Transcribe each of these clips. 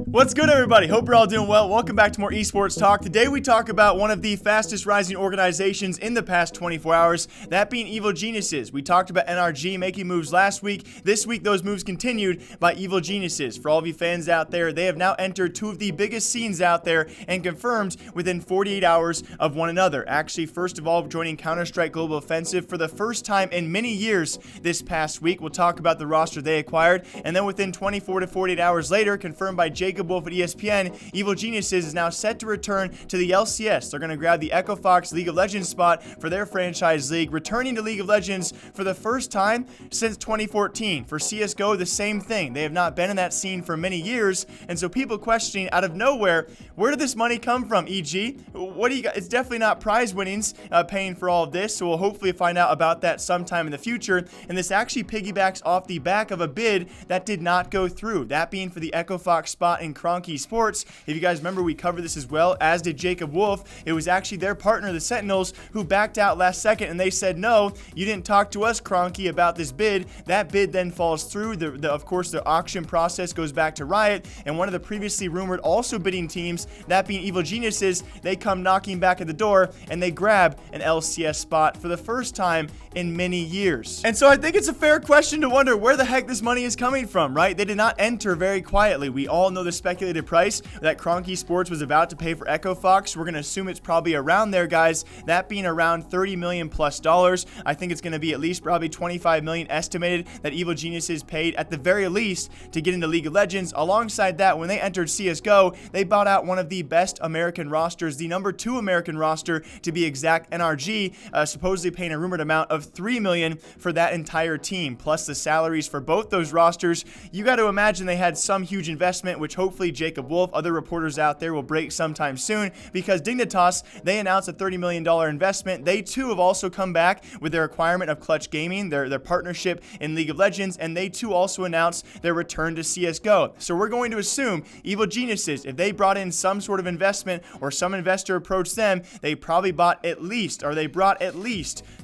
What's good, everybody? Hope you're all doing well. Welcome back to more esports talk. Today we talk about one of the fastest rising organizations in the past 24 hours, that being Evil Geniuses. We talked about NRG making moves last week. This week those moves continued by Evil Geniuses. For all of you fans out there, they have now entered two of the biggest scenes out there and confirmed within 48 hours of one another. Actually, first of all, joining Counter-Strike Global Offensive for the first time in many years this past week. We'll talk about the roster they acquired, and then within 24 to 48 hours later, confirmed by Jacob Wolf at ESPN, Evil Geniuses is now set to return to the LCS. They're going to grab the Echo Fox League of Legends spot for their franchise league, returning to League of Legends for the first time since 2014. For CSGO, the same thing. They have not been in that scene for many years, and so people questioning out of nowhere, where did this money come from, EG? What do you got? It's definitely not prize winnings paying for all of this, so we'll hopefully find out about that sometime in the future. And this actually piggybacks off the back of a bid that did not go through, that being for the Echo Fox spot in Cronky Esports. If you guys remember, we covered this as well, as did Jacob Wolf. It was actually their partner, the Sentinels, who backed out last second, and they said, no, you didn't talk to us, Cronky, about this bid. That bid then falls through. Of course, the auction process goes back to Riot, and one of the previously rumored also bidding teams, that being Evil Geniuses, they come knocking back at the door, and they grab an LCS spot for the first time in many years. And so I think it's a fair question to wonder where the heck this money is coming from, right? They did not enter very quietly. We all know the speculated price that Cronky Sports was about to pay for Echo Fox. We're going to assume it's probably around there, guys, that being around $30 million plus. I think it's going to be at least probably $25 million estimated that Evil Geniuses paid at the very least to get into League of Legends. Alongside that, when they entered CSGO, they bought out one of the best American rosters, the number 2 American roster to be exact, NRG, supposedly paying a rumored amount of $3 million for that entire team, plus the salaries for both those rosters. You got to imagine they had some huge investment, which hopefully Jacob Wolf, other reporters out there, will break sometime soon, because Dignitas, they announced a $30 million investment. They too have also come back with their acquirement of Clutch Gaming, their partnership in League of Legends, and they too also announced their return to CSGO. So we're going to assume Evil Geniuses, if they brought in some sort of investment or some investor approached them, they probably brought at least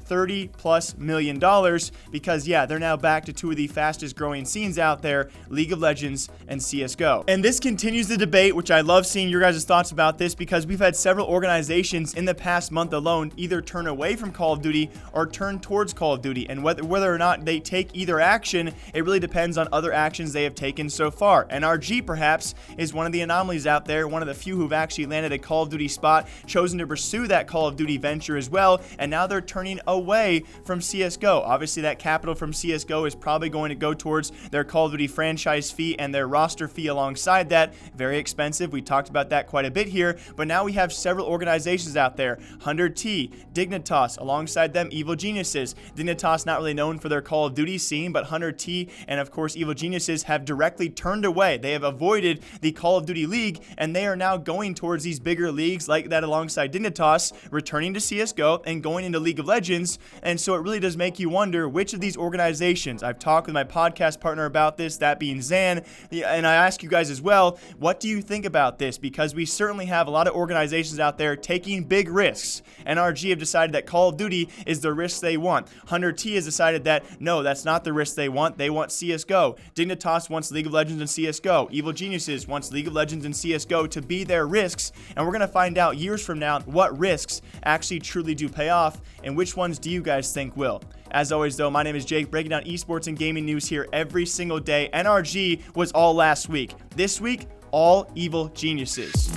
$30+ million, because yeah, they're now back to two of the fastest growing scenes out there, League of Legends and CSGO. And this continues the debate, which I love seeing your guys' thoughts about this, because we've had several organizations in the past month alone either turn away from Call of Duty or turn towards Call of Duty, and whether or not they take either action, it really depends on other actions they have taken so far. NRG perhaps is one of the anomalies out there, one of the few who've actually landed a Call of Duty spot, chosen to pursue that Call of Duty venture as well, and now they're turning away from CSGO. Obviously, that capital from CSGO is probably going to go towards their Call of Duty franchise fee and their roster fee alongside that. Very expensive. We talked about that quite a bit here, but now we have several organizations out there, 100T, Dignitas, alongside them, Evil Geniuses. Dignitas not really known for their Call of Duty scene, but 100T and of course Evil Geniuses have directly turned away. They have avoided the Call of Duty League, and they are now going towards these bigger leagues like that alongside Dignitas, returning to CSGO and going into League of Legends. And so it really does make you wonder which of these organizations. I've talked with my podcast partner about this, that being Zan, and I ask you guys as well, what do you think about this? Because we certainly have a lot of organizations out there taking big risks. NRG have decided that Call of Duty is the risk they want. 100T has decided that no, that's not the risk they want. They want CSGO. Dignitas wants League of Legends and CSGO. Evil Geniuses wants League of Legends and CSGO to be their risks, and we're going to find out years from now what risks actually truly do pay off, and which ones do you guys think will. As always, though, my name is Jake, breaking down esports and gaming news here every single day. NRG was all last week. This week, all Evil Geniuses.